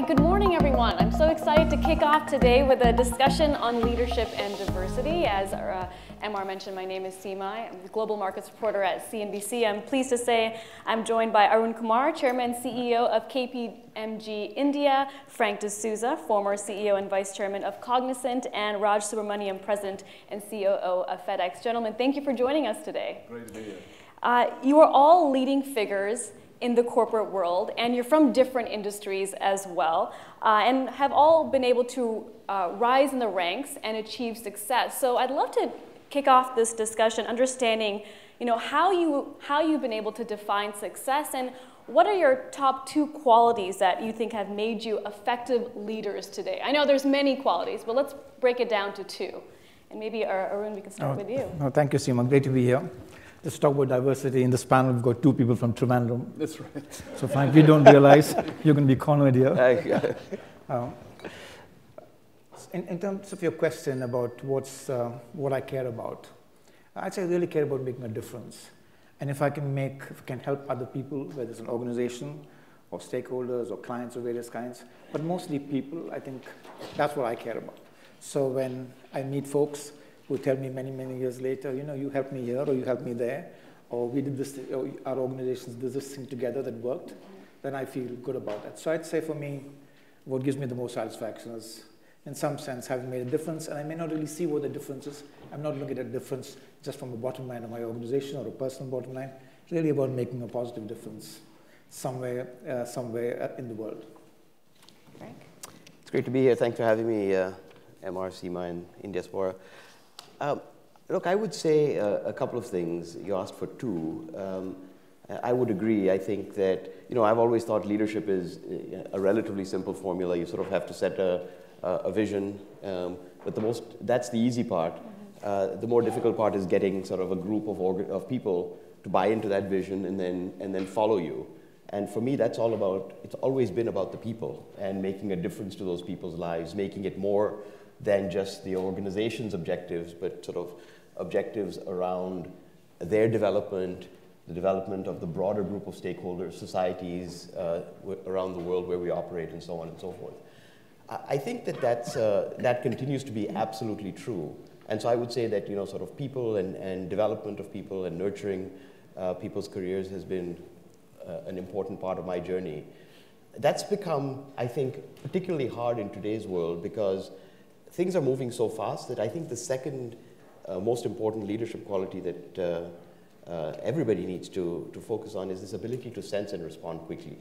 right, good morning, everyone. I'm so excited to kick off today with a discussion on leadership and diversity. As MR mentioned, my name is Seema. I'm the Global Markets Reporter at CNBC. I'm pleased to say I'm joined by Arun Kumar, Chairman and CEO of KPMG India, Frank D'Souza, former CEO and Vice Chairman of Cognizant, and Raj Subramaniam, President and COO of FedEx. Gentlemen, thank you for joining us today. Great to be here. You are all leading figures in the corporate world, and you're from different industries as well, and have all been able to rise in the ranks and achieve success. So I'd love to kick off this discussion understanding, how you've been able to define success, and what are your top 2 qualities that you think have made you effective leaders today? I know there's many qualities, but let's break it down to 2. And maybe Arun, we can start with you. No, thank you, Seema. Great to be here. Let's talk about diversity. In this panel, we've got 2 people from Trivandrum. That's right. So, Frank, we don't realize you're going to be cornered here. In terms of your question about what I care about, I'd say I really care about making a difference. And if I can help other people, whether it's an organization or stakeholders or clients of various kinds, but mostly people, I think that's what I care about. So when I meet folks who tell me many, many years later, you helped me here or you helped me there, or we did this, or our organizations did this thing together that worked, then I feel good about that. So I'd say for me, what gives me the most satisfaction is, in some sense, having made a difference, and I may not really see what the difference is. I'm not looking at a difference just from the bottom line of my organization or a personal bottom line. It's really about making a positive difference somewhere in the world. Frank? It's great to be here. Thanks for having me, MR, Seema, and Indiaspora. Look, I would say a couple of things. You asked for 2. I would agree. I think that, I've always thought leadership is a relatively simple formula. You sort of have to set a vision, but that's the easy part. The more difficult part is getting sort of a group of people to buy into that vision and then follow you. And for me, it's always been about the people and making a difference to those people's lives, making it more than just the organization's objectives, but sort of objectives around their development, the development of the broader group of stakeholders, societies around the world where we operate, and so on and so forth. I think that continues to be absolutely true. And so I would say that, sort of people and development of people and nurturing people's careers has been an important part of my journey. That's become, I think, particularly hard in today's world because things are moving so fast that I think the second most important leadership quality that everybody needs to focus on is this ability to sense and respond quickly.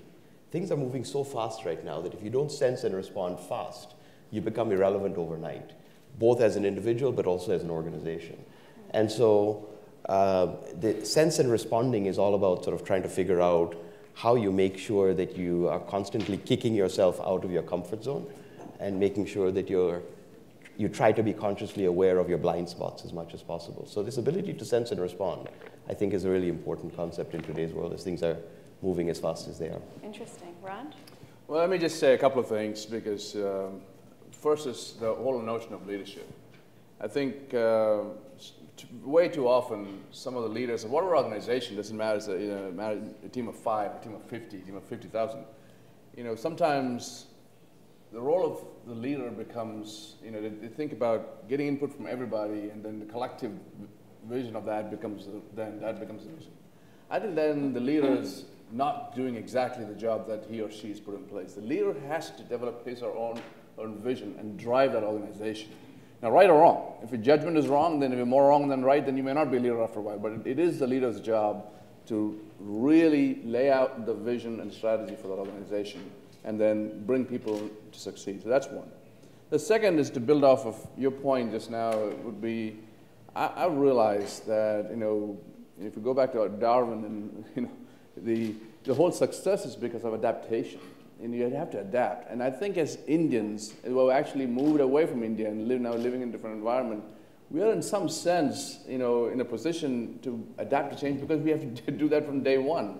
Things are moving so fast right now that if you don't sense and respond fast, you become irrelevant overnight, both as an individual but also as an organization. And so the sense and responding is all about sort of trying to figure out how you make sure that you are constantly kicking yourself out of your comfort zone and making sure that you try to be consciously aware of your blind spots as much as possible. So this ability to sense and respond, I think, is a really important concept in today's world as things are moving as fast as they are. Interesting. Raj? Well, let me just say a couple of things because first is the whole notion of leadership. I think way too often some of the leaders of whatever organization, doesn't matter, a team of 5, a team of 50, a team of 50,000, sometimes the role of the leader becomes, they think about getting input from everybody, and then the collective vision of that becomes the vision. I think then the leader is not doing exactly the job that he or she has put in place. The leader has to develop his or own vision and drive that organization. Now, right or wrong, if your judgment is wrong, then if you're more wrong than right, then you may not be a leader after a while. But it is the leader's job to really lay out the vision and strategy for that organization and then bring people to succeed. So that's one. The second is to build off of your point just now. It would be, I realized that, if you go back to Darwin and, the whole success is because of adaptation. And you have to adapt. And I think as Indians, who have actually moved away from India and now living in a different environment, we are in some sense, in a position to adapt to change because we have to do that from day one.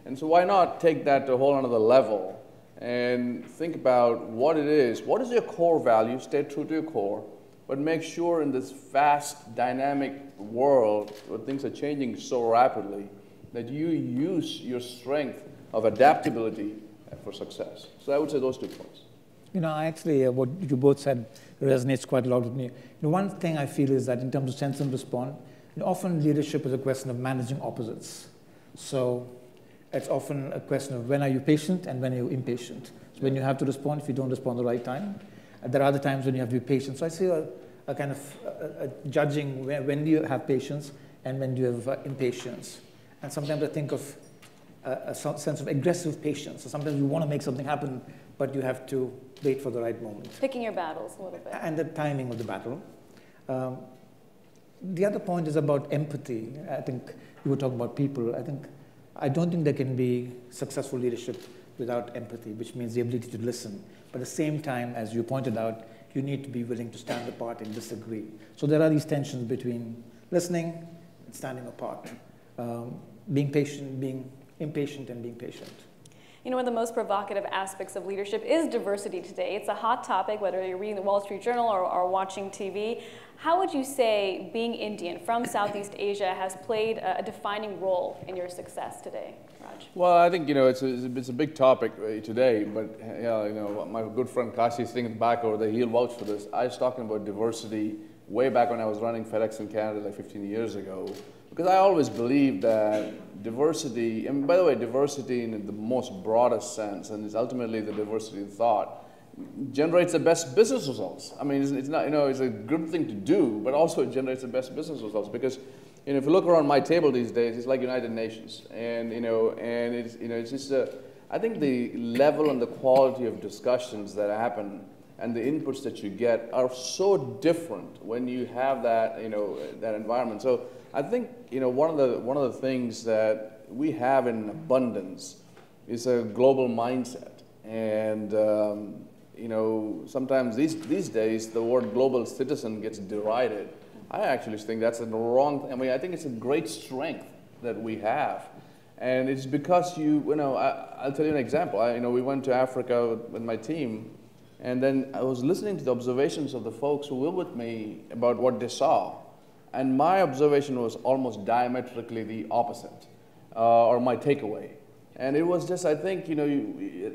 And so why not take that to a whole another level and think about what it is. What is your core value? Stay true to your core, but make sure in this fast, dynamic world where things are changing so rapidly that you use your strength of adaptability for success. So I would say those 2 points. I actually, what you both said resonates quite a lot with me. One thing I feel is that in terms of sense and respond, often leadership is a question of managing opposites. So it's often a question of when are you patient and when are you impatient. So when you have to respond, if you don't respond at the right time, there are other times when you have to be patient. So I see a kind of judging when do you have patience and when do you have impatience. And sometimes I think of a sense of aggressive patience. So sometimes you want to make something happen, but you have to wait for the right moment. Picking your battles a little bit. And the timing of the battle. The other point is about empathy. I think you were talking about people. I don't think there can be successful leadership without empathy, which means the ability to listen. But at the same time, as you pointed out, you need to be willing to stand apart and disagree. So there are these tensions between listening and standing apart, being patient, being impatient, and being patient. One of the most provocative aspects of leadership is diversity today. It's a hot topic, whether you're reading the Wall Street Journal or watching TV. How would you say being Indian from Southeast Asia has played a defining role in your success today, Raj? Well, I think, it's a big topic today, but, my good friend Kashi is sitting back over there, he'll vouch for this. I was talking about diversity way back when I was running FedEx in Canada like 15 years ago. Because I always believe that diversity, and by the way, diversity in the most broadest sense, and it's ultimately the diversity of thought, generates the best business results. I mean, it's not, it's a good thing to do, but also it generates the best business results. Because, if you look around my table these days, it's like United Nations, and it's just I think the level and the quality of discussions that happen and the inputs that you get are so different when you have that, that environment. So I think, one of the things that we have in abundance is a global mindset. And, sometimes these days the word global citizen gets derided. I actually think that's the wrong thing. I mean, I think it's a great strength that we have. And it's because I'll tell you an example. We went to Africa with my team, and then I was listening to the observations of the folks who were with me about what they saw. And my observation was almost diametrically the opposite, or my takeaway. And it was just, I think,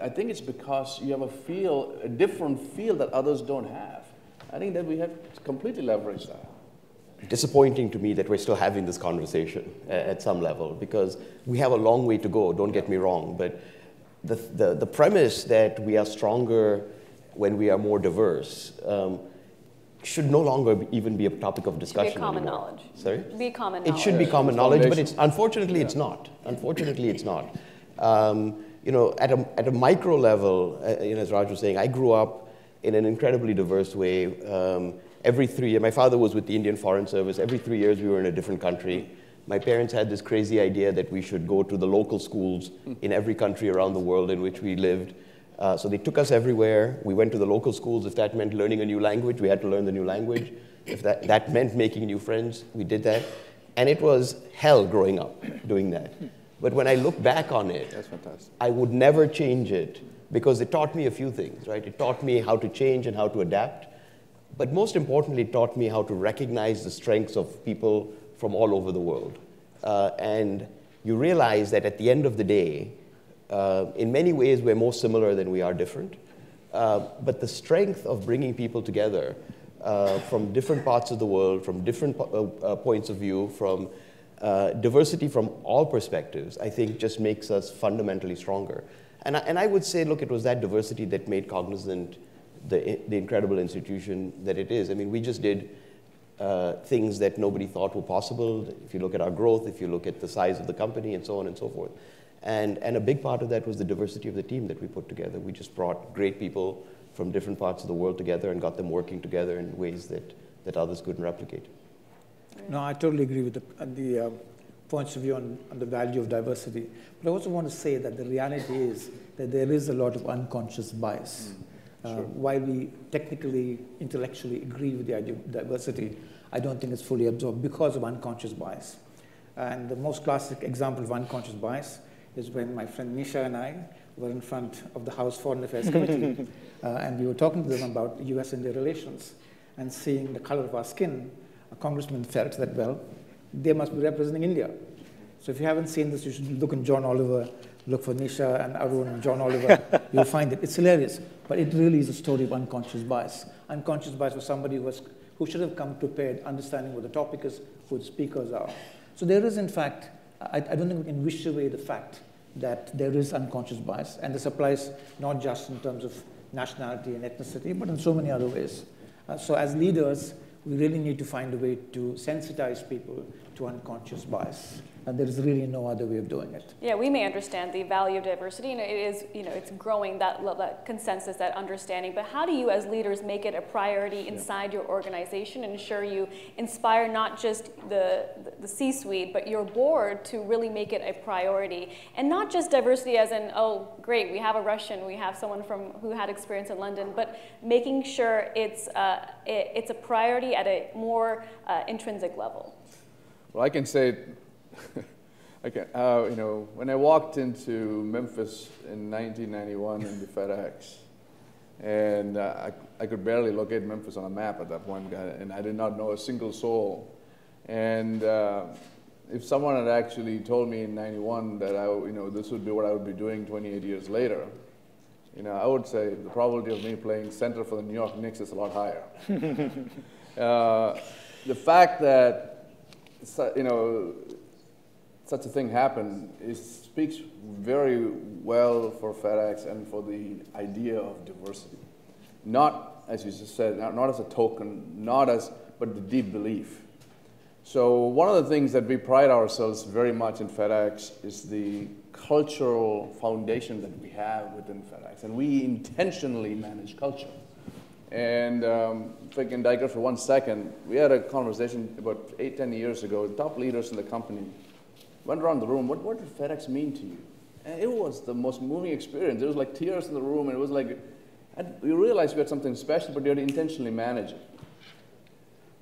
I think it's because you have a different feel that others don't have. I think that we have completely leveraged that. Disappointing to me that we're still having this conversation at some level, because we have a long way to go, don't get me wrong. But the premise that we are stronger when we are more diverse should no longer even be a topic of discussion anymore. Be common knowledge. Sorry? Be common knowledge. It should be common knowledge, but unfortunately it's not. Unfortunately it's not. At a micro level, as Raj was saying, I grew up in an incredibly diverse way. Every 3 years, my father was with the Indian Foreign Service. Every 3 years we were in a different country. My parents had this crazy idea that we should go to the local schools in every country around the world in which we lived. So they took us everywhere. We went to the local schools. If that meant learning a new language, we had to learn the new language. If that meant making new friends, we did that. And it was hell growing up doing that. But when I look back on it, that's fantastic. I would never change it, because it taught me a few things, right? It taught me how to change and how to adapt. But most importantly, it taught me how to recognize the strengths of people from all over the world. And you realize that at the end of the day, in many ways, we're more similar than we are different. But the strength of bringing people together from different parts of the world, from different points of view, from diversity from all perspectives, I think just makes us fundamentally stronger. And I would say, look, it was that diversity that made Cognizant the incredible institution that it is. I mean, we just did things that nobody thought were possible. If you look at our growth, if you look at the size of the company, and so on and so forth. And a big part of that was the diversity of the team that we put together. We just brought great people from different parts of the world together and got them working together in ways that others couldn't replicate. No, I totally agree with the points of view on the value of diversity. But I also want to say that the reality is that there is a lot of unconscious bias. Sure. While we technically, intellectually agree with the idea of diversity, I don't think it's fully absorbed because of unconscious bias. And the most classic example of unconscious bias is when my friend Nisha and I were in front of the House Foreign Affairs Committee, and we were talking to them about US-India relations, and seeing the color of our skin, a congressman felt that, well, they must be representing India. So if you haven't seen this, you should look in John Oliver, look for Nisha and Arun and John Oliver. You'll find it. It's hilarious, but it really is a story of unconscious bias. Unconscious bias for somebody who should have come prepared, understanding what the topic is, who the speakers are. So there is, in fact, I don't think we can wish away the fact that there is unconscious bias, and this applies not just in terms of nationality and ethnicity, but in so many other ways. So as leaders, we really need to find a way to sensitize people to unconscious bias. And there is really no other way of doing it. Yeah, we may understand the value of diversity, and it is, it's growing, that consensus, that understanding. But how do you, as leaders, make it a priority inside your organization and ensure you inspire not just the C-suite, but your board to really make it a priority? And not just diversity as in, oh, great, we have a Russian, we have someone who had experience in London, but making sure it's a priority at a more intrinsic level. Well, I can say, when I walked into Memphis in 1991 in the FedEx, and I could barely locate Memphis on a map at that point, and I did not know a single soul. And if someone had actually told me in 91 that this would be what I would be doing 28 years later, I would say the probability of me playing center for the New York Knicks is a lot higher. The fact that such a thing happened speaks very well for FedEx and for the idea of diversity. Not, as you just said, not as a token, but the deep belief. So one of the things that we pride ourselves very much in FedEx is the cultural foundation that we have within FedEx, and we intentionally manage culture. And if I can digress for 1 second, we had a conversation about 8-10 years ago. The top leaders in the company went around the room. What did FedEx mean to you? And it was the most moving experience. There was like tears in the room, and it was like, we realized we had something special, but we had to intentionally manage it.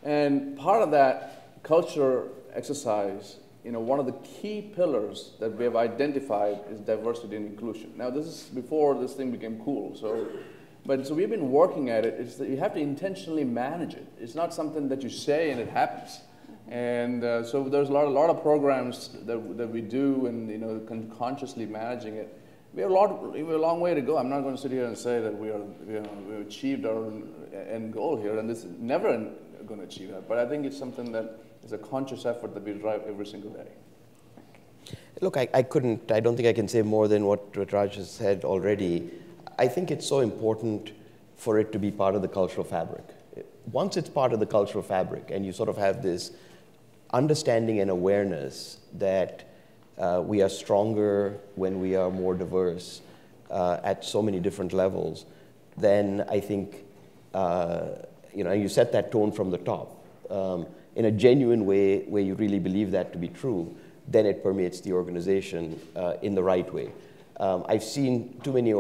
And part of that culture exercise, one of the key pillars that we have identified is diversity and inclusion. Now, this is before this thing became cool. So we've been working at it. It's that you have to intentionally manage it. It's not something that you say and it happens. And so there's a lot of programs that we do, and consciously managing it. We have a long way to go. I'm not going to sit here and say that we achieved our end goal here, and this is never going to achieve that. But I think it's something that is a conscious effort that we drive every single day. Look, I don't think I can say more than what Raj has said already. I think it's so important for it to be part of the cultural fabric. Once it's part of the cultural fabric, and you sort of have this understanding and awareness that we are stronger when we are more diverse at so many different levels, then I think, you set that tone from the top in a genuine way where you really believe that to be true, then it permeates the organization in the right way. I've seen too many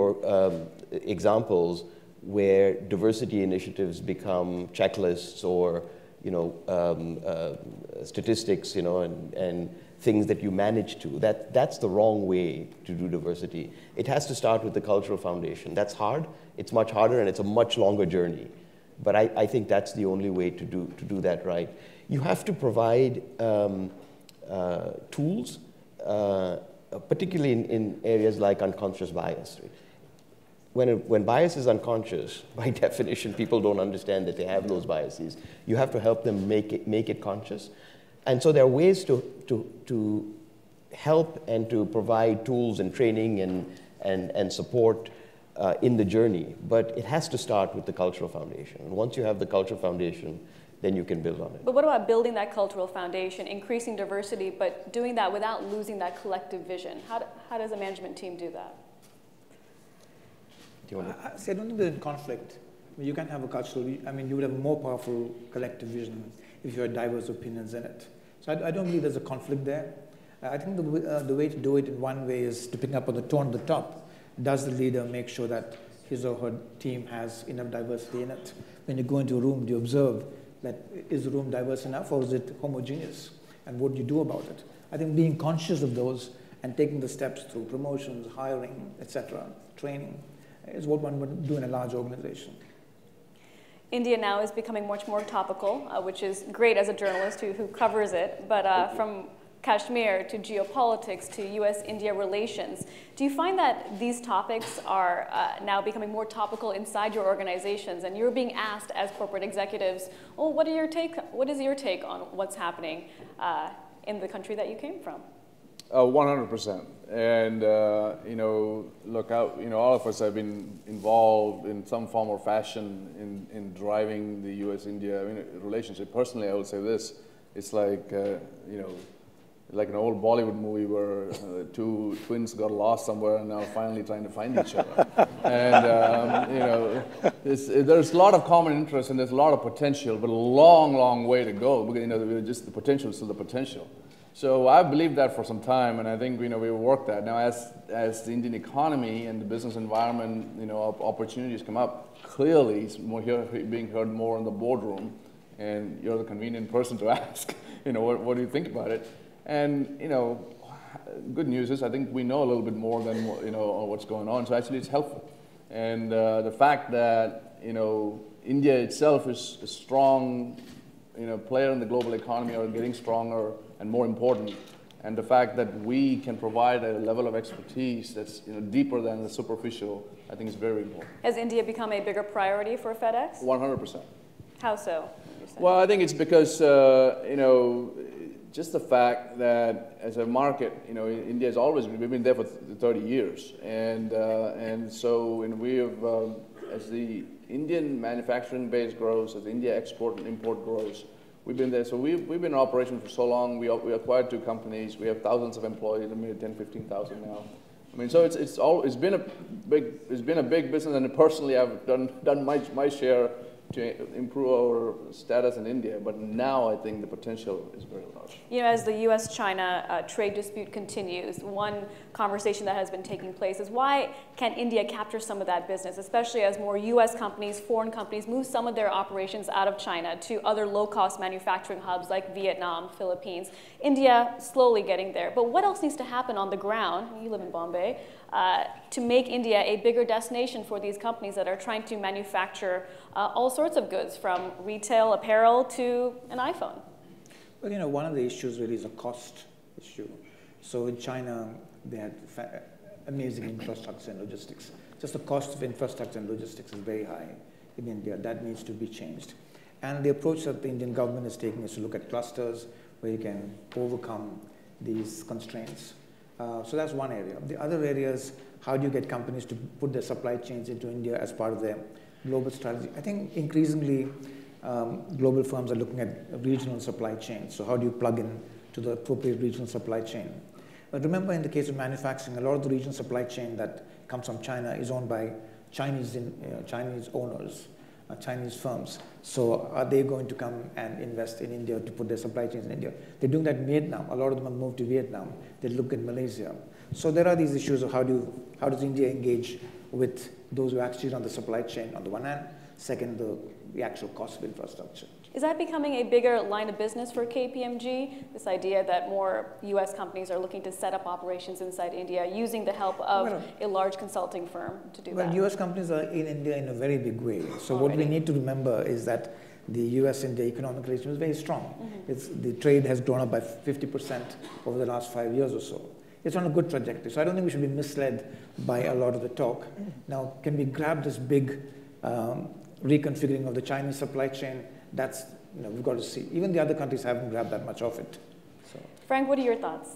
examples where diversity initiatives become checklists or statistics, and things that you manage to. That's the wrong way to do diversity. It has to start with the cultural foundation. That's hard. It's much harder, and it's a much longer journey. But I think that's the only way to do that right. You have to provide tools, particularly in areas like unconscious bias. When bias is unconscious, by definition, people don't understand that they have those biases. You have to help them make it conscious. And so there are ways to help and to provide tools and training and support in the journey. But it has to start with the cultural foundation. And once you have the cultural foundation, then you can build on it. But what about building that cultural foundation, increasing diversity, but doing that without losing that collective vision? How does a management team do that? I don't think there's conflict. You can have a cultural, you would have a more powerful collective vision if you had diverse opinions in it. So I don't believe there's a conflict there. I think the way to do it in one way is to pick up on the tone at the top. Does the leader make sure that his or her team has enough diversity in it? When you go into a room, do you observe that is the room diverse enough, or is it homogeneous? And what do you do about it? I think being conscious of those and taking the steps through promotions, hiring, etc., training, is what one would do in a large organization. India now is becoming much more topical, which is great as a journalist who covers it. But from Kashmir to geopolitics to US-India relations. Do you find that these topics are now becoming more topical inside your organizations, and you're being asked as corporate executives, well, what is your take on what's happening in the country that you came from? 100%. And, look, all of us have been involved in some form or fashion in driving the US-India relationship. Personally, I would say this. It's like, like an old Bollywood movie where two twins got lost somewhere and now finally trying to find each other. And, there's a lot of common interest and there's a lot of potential, but a long, long way to go because, just the potential is still the potential. So I've believed that for some time, and I think we've worked that. Now, as the Indian economy and the business environment, opportunities come up, clearly it's being heard more in the boardroom, and you're the convenient person to ask, what do you think about it? And good news is I think we know a little bit more than what's going on. So actually, it's helpful, and the fact that India itself is a strong player in the global economy or getting stronger and more important, and the fact that we can provide a level of expertise that's deeper than the superficial, I think is very important. Has India become a bigger priority for FedEx? 100%. How so? Well, I think it's because just the fact that as a market, India has always we've been there for 30 years, and so we have as the Indian manufacturing base grows, as India export and import grows. We've been there, so we've been in operation for so long. We acquired 2 companies. We have thousands of employees, maybe 10, 15,000 now. I mean, so it's been a big business, and personally, I've done my share to improve our status in India. But now I think the potential is very large. As the U.S.-China trade dispute continues, one conversation that has been taking place is why can't India capture some of that business, especially as more U.S. companies, foreign companies move some of their operations out of China to other low-cost manufacturing hubs like Vietnam, Philippines. India slowly getting there. But what else needs to happen on the ground? You live in Bombay. To make India a bigger destination for these companies that are trying to manufacture all sorts of goods, from retail apparel to an iPhone? Well, one of the issues really is a cost issue. So in China, they had amazing infrastructure and logistics. Just the cost of infrastructure and logistics is very high in India. That needs to be changed. And the approach that the Indian government is taking is to look at clusters where you can overcome these constraints. So that's one area. The other area is how do you get companies to put their supply chains into India as part of their global strategy. I think increasingly global firms are looking at regional supply chains. So how do you plug in to the appropriate regional supply chain? But remember, in the case of manufacturing, a lot of the regional supply chain that comes from China is owned by Chinese owners, Chinese firms. So are they going to come and invest in India to put their supply chains in India? They're doing that in Vietnam. A lot of them have moved to Vietnam. They look at Malaysia. So there are these issues of how does India engage with those who actually run the supply chain on the one hand, second, the actual cost of infrastructure. Is that becoming a bigger line of business for KPMG, this idea that more U.S. companies are looking to set up operations inside India using the help of a large consulting firm to do that? Well, U.S. companies are in India in a very big way. So what we need to remember is that the U.S.-India economic relation is very strong. The trade has grown up by 50% over the last 5 years or so. It's on a good trajectory. So I don't think we should be misled by a lot of the talk. Now, can we grab this big reconfiguring of the Chinese supply chain? That's, we've got to see. Even the other countries haven't grabbed that much of it. So. Frank, what are your thoughts?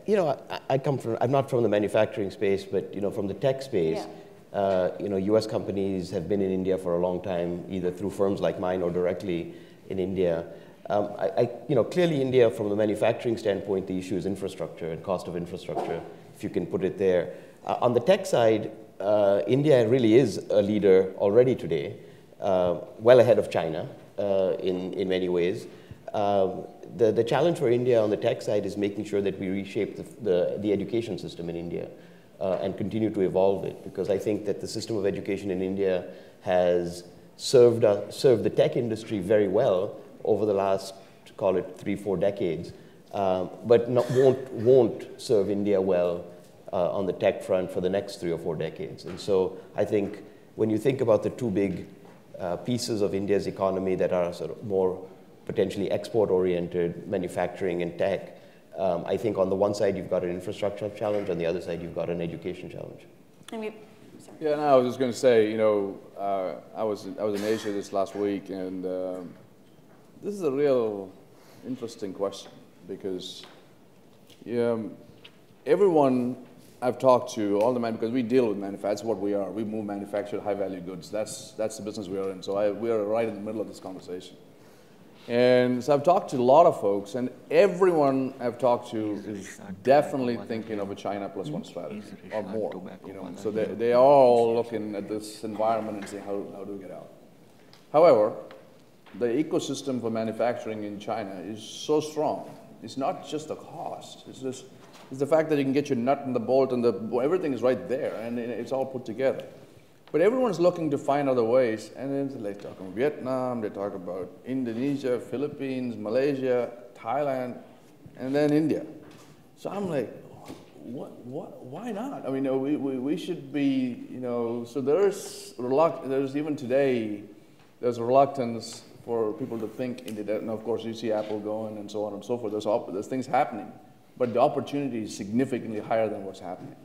I'm not from the manufacturing space, but from the tech space. Yeah. U.S. companies have been in India for a long time, either through firms like mine or directly in India. Clearly India, from the manufacturing standpoint, the issue is infrastructure and cost of infrastructure, if you can put it there. On the tech side, India really is a leader already today, well ahead of China in many ways. The challenge for India on the tech side is making sure that we reshape the education system in India and continue to evolve it, because I think that the system of education in India has served the tech industry very well over the last, call it 3-4 decades, but won't serve India well on the tech front for the next 3 or 4 decades. And so I think when you think about the 2 big pieces of India's economy that are sort of more potentially export-oriented, manufacturing and tech, I think on the one side you've got an infrastructure challenge, on the other side you've got an education challenge. Sorry. Yeah, no, I was just going to say, I was in Asia this last week, and this is a real interesting question because everyone I've talked to, all the because we deal with manufacturing, that's what we are. We move manufactured high-value goods. That's the business we are in. So we are right in the middle of this conversation. And so I've talked to a lot of folks, and everyone I've talked to is definitely thinking of a China plus one strategy or more. So they are all looking at this environment and saying, how do we get out? However, the ecosystem for manufacturing in China is so strong. It's not just the cost. It's the fact that you can get your nut and the bolt and everything is right there, and it's all put together. But everyone's looking to find other ways, and then they talk about Vietnam, they talk about Indonesia, Philippines, Malaysia, Thailand, and then India. So I'm like, why not? I mean, we should be, so there's even today, there's a reluctance for people to think India. And of course, you see Apple going and so on and so forth. There's things happening, but the opportunity is significantly higher than what's happening.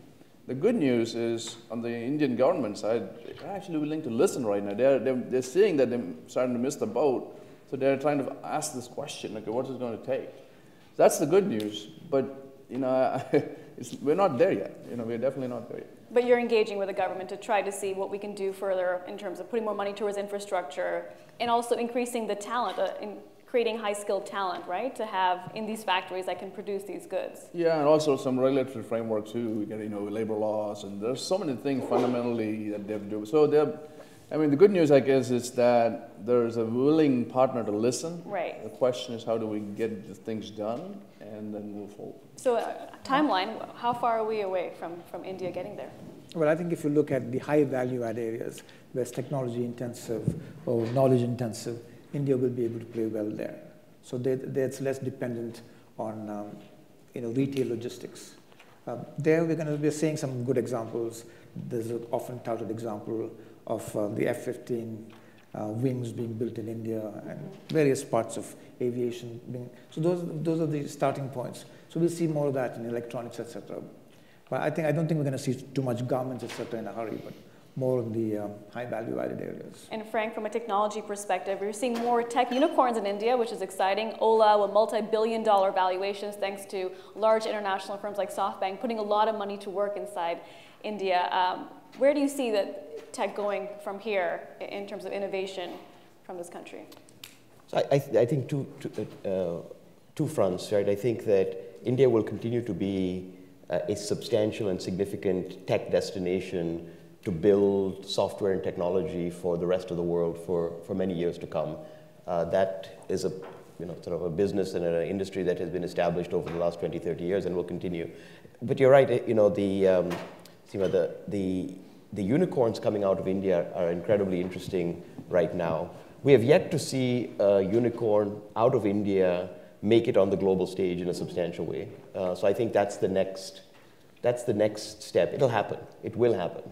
The good news is, on the Indian government side, they're actually willing to listen right now. They're seeing that they're starting to miss the boat, so they're trying to ask this question, okay, what is it going to take? So that's the good news, but we're not there yet. We're definitely not there yet. But you're engaging with the government to try to see what we can do further in terms of putting more money towards infrastructure and also increasing the talent, in creating high-skilled talent, right, to have in these factories that can produce these goods. Yeah, and also some regulatory framework too. We get, labor laws, and there's so many things fundamentally that they have to do. So the good news, I guess, is that there's a willing partner to listen. Right. The question is, how do we get the things done and then move forward? So, timeline, how far are we away from India getting there? Well, I think if you look at the high value-add areas, where it's technology intensive or knowledge intensive, India will be able to play well there. So it's less dependent on retail logistics. There we're seeing some good examples. There's an often touted example of the F-15 wings being built in India and various parts of aviation being. So those are the starting points. So we'll see more of that in electronics, etc. But I don't think we're going to see too much garments, etc. in a hurry, but more in the high value-added areas. And Frank, from a technology perspective, we're seeing more tech unicorns in India, which is exciting. Ola with multi-billion-dollar valuations thanks to large international firms like SoftBank putting a lot of money to work inside India. Where do you see that tech going from here in terms of innovation from this country? So I think two fronts, right? I think that India will continue to be a substantial and significant tech destination to build software and technology for the rest of the world for many years to come. That is a sort of a business and an industry that has been established over the last 20, 30 years and will continue. But you're right, Seema, the unicorns coming out of India are incredibly interesting right now. We have yet to see a unicorn out of India make it on the global stage in a substantial way. So I think that's the next step. It'll happen. It will happen.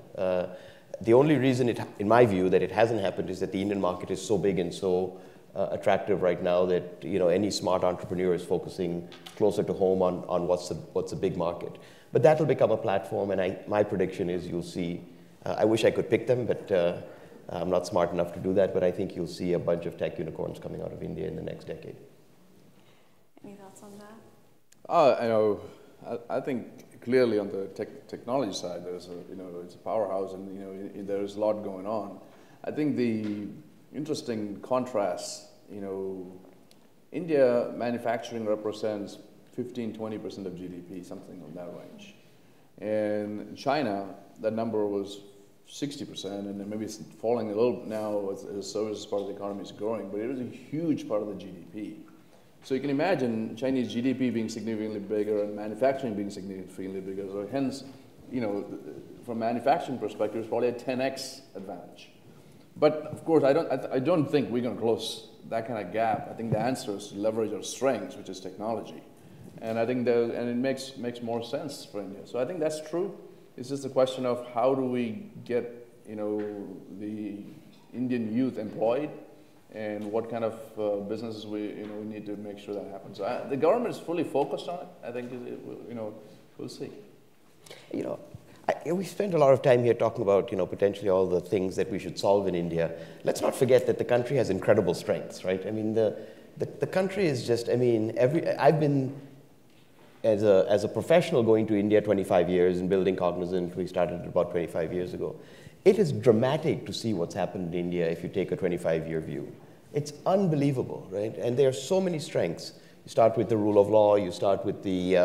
The only reason, in my view, that it hasn't happened is that the Indian market is so big and so attractive right now that any smart entrepreneur is focusing closer to home on what's a big market. But that will become a platform, and my prediction is you'll see. I wish I could pick them, but I'm not smart enough to do that. But I think you'll see a bunch of tech unicorns coming out of India in the next decade. Any thoughts on that? I think clearly on the technology side, there's it's a powerhouse, and there's a lot going on. I think the interesting contrast, India manufacturing represents 15-20% of GDP, something on that range, and China, that number was 60%, and then maybe it's falling a little now as the services part of the economy is growing, but it is a huge part of the GDP. So you can imagine Chinese GDP being significantly bigger and manufacturing being significantly bigger. So hence, from a manufacturing perspective, it's probably a 10x advantage. But of course, I don't think we're going to close that kind of gap. I think the answer is to leverage our strengths, which is technology, and I think it makes more sense for India. So I think that's true. It's just a question of how do we get the Indian youth employed and what kind of businesses we need to make sure that happens. The government is fully focused on it. I think we'll see. We spent a lot of time here talking about potentially all the things that we should solve in India. Let's not forget that the country has incredible strengths, right? I mean, the country is just, I've been as a professional going to India 25 years and building Cognizant. We started about 25 years ago. It is dramatic to see what's happened in India if you take a 25-year view. It's unbelievable, right? And there are so many strengths. You start with the rule of law. You start with the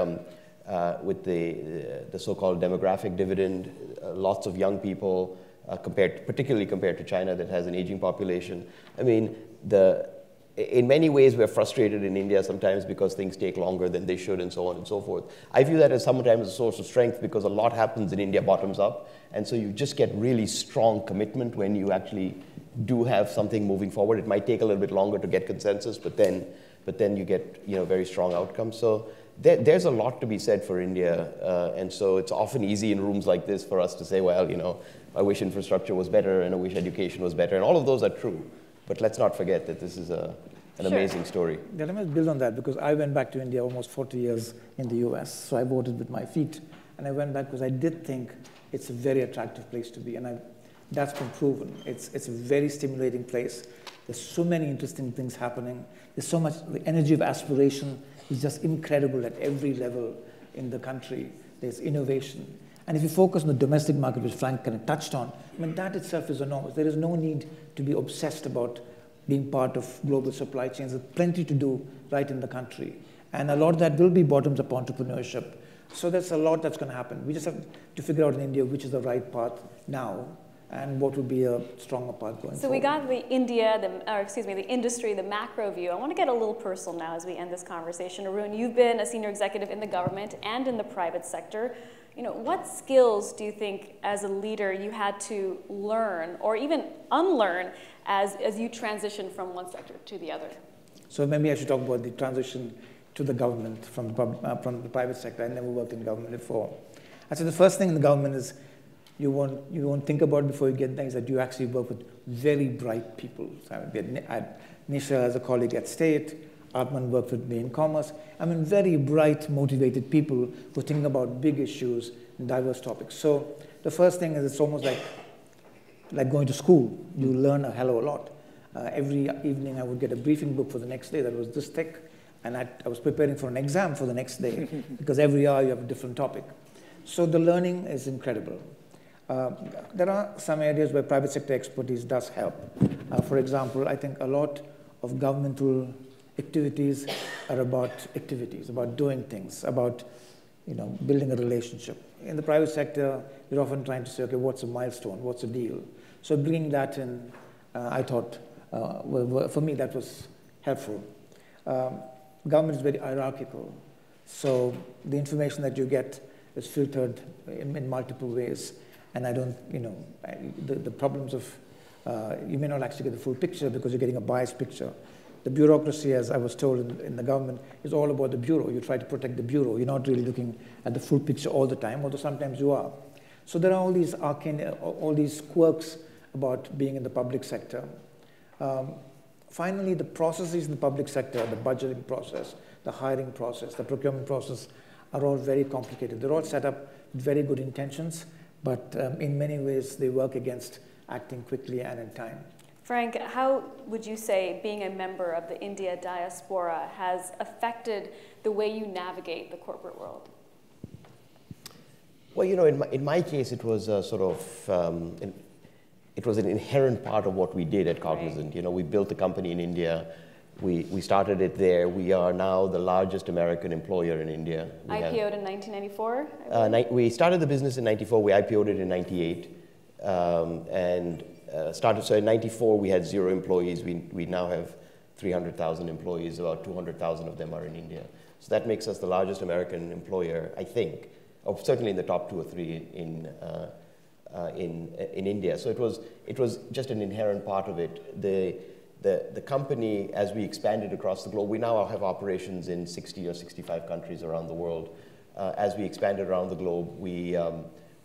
so-called demographic dividend. Lots of young people, particularly compared to China, that has an aging population. I mean, in many ways, we're frustrated in India sometimes because things take longer than they should and so on and so forth. I view that as sometimes a source of strength because a lot happens in India bottoms up. And so you just get really strong commitment when you actually do have something moving forward. It might take a little bit longer to get consensus, but then you get very strong outcomes. So there's a lot to be said for India. And so it's often easy in rooms like this for us to say, well, I wish infrastructure was better and I wish education was better. And all of those are true. But let's not forget that this is an amazing story. Yeah, let me build on that because I went back to India almost 40 years in the US. So I voted with my feet. And I went back because I did think it's a very attractive place to be. And that's been proven. It's a very stimulating place. There's so many interesting things happening. There's so much, the energy of aspiration is just incredible at every level in the country. There's innovation. And if you focus on the domestic market, which Frank kind of touched on, that itself is enormous. There is no need to be obsessed about being part of global supply chains. There's plenty to do right in the country. And a lot of that will be bottoms-up entrepreneurship. So there's a lot that's going to happen. We just have to figure out in India which is the right path now and what would be a stronger path going forward. So we got the the industry, the macro view. I want to get a little personal now as we end this conversation. Arun, you've been a senior executive in the government and in the private sector. What skills do you think as a leader you had to learn or even unlearn as you transition from one sector to the other? So maybe I should talk about the transition to the government from the private sector. I never worked in government before. I'd say the first thing in the government is you won't think about it before you get there is that you actually work with very bright people. So I had Nisha as a colleague at State. Atman worked with me in commerce. Very bright, motivated people who think about big issues and diverse topics. So the first thing is it's almost like going to school. You learn a hell of a lot. Every evening I would get a briefing book for the next day that was this thick, and I was preparing for an exam for the next day because every hour you have a different topic. So the learning is incredible. There are some areas where private sector expertise does help. For example, I think a lot of governmental activities are about activities, about doing things, about building a relationship. In the private sector, you're often trying to say, okay, what's a milestone? What's a deal? So bringing that in, I thought, for me, that was helpful. Government is very hierarchical. So the information that you get is filtered in multiple ways. And I don't, the problems of, you may not actually get the full picture because you're getting a biased picture. The bureaucracy, as I was told in the government, is all about the bureau. You try to protect the bureau. You're not really looking at the full picture all the time, although sometimes you are. So there are all these all these quirks about being in the public sector. Finally, the processes in the public sector, the budgeting process, the hiring process, the procurement process, are all very complicated. They're all set up with very good intentions, but in many ways they work against acting quickly and in time. Frank, how would you say being a member of the India diaspora has affected the way you navigate the corporate world? Well, in my case, it was it was an inherent part of what we did at Cognizant. Right. We built a company in India. We started it there. We are now the largest American employer in India. IPO'd in 1994? We started the business in 94. We IPO'd it in 98. So in 94, we had 0 employees. We now have 300,000 employees. About 200,000 of them are in India. So that makes us the largest American employer, I think, or certainly in the top 2 or 3 in India. So it was just an inherent part of it. The company, as we expanded across the globe, we now have operations in 60 or 65 countries around the world. As we expanded around the globe, we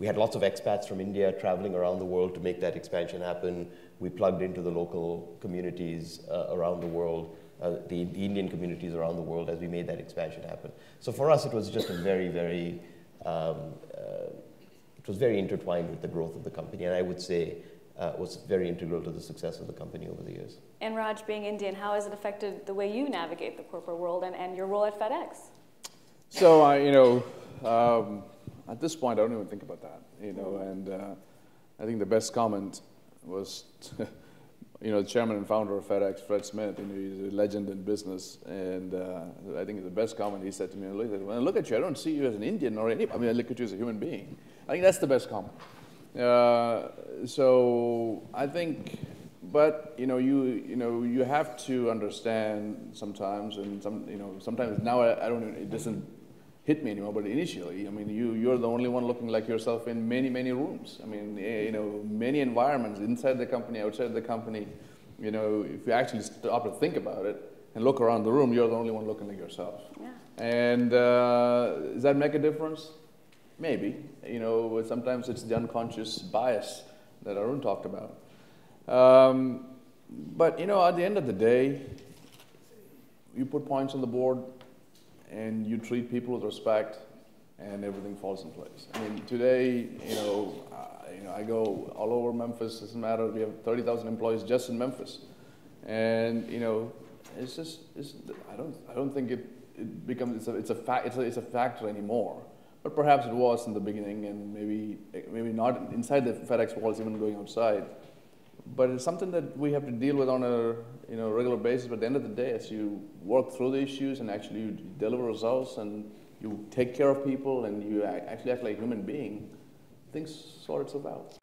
We had lots of expats from India traveling around the world to make that expansion happen. We plugged into the local communities around the world, the Indian communities around the world as we made that expansion happen. So for us, it was just a very, very, it was very intertwined with the growth of the company, and I would say was very integral to the success of the company over the years. And Raj, being Indian, how has it affected the way you navigate the corporate world and your role at FedEx? So, at this point, I don't even think about that, and I think the best comment was, the chairman and founder of FedEx, Fred Smith, he's a legend in business, and I think the best comment he said to me, when I look at you, I don't see you as an Indian or any, I look at you as a human being. I think that's the best comment. So I think, but you have to understand sometimes, and sometimes now it doesn't hit me anymore. But initially, you're the only one looking like yourself in many rooms. Many environments inside the company, outside the company. If you actually stop to think about it and look around the room, you're the only one looking like yourself. Yeah. And does that make a difference? Maybe, sometimes it's the unconscious bias that Arun talked about. But, at the end of the day, you put points on the board and you treat people with respect and everything falls in place. Today, I go all over Memphis, doesn't matter, we have 30,000 employees just in Memphis. And, it's just, I don't think it becomes, it's a factor anymore. But perhaps it was in the beginning, and maybe not inside the FedEx walls, even going outside. But it's something that we have to deal with on a regular basis. But at the end of the day, as you work through the issues and actually you deliver results and you take care of people and you actually act like a human being, things sort itself out.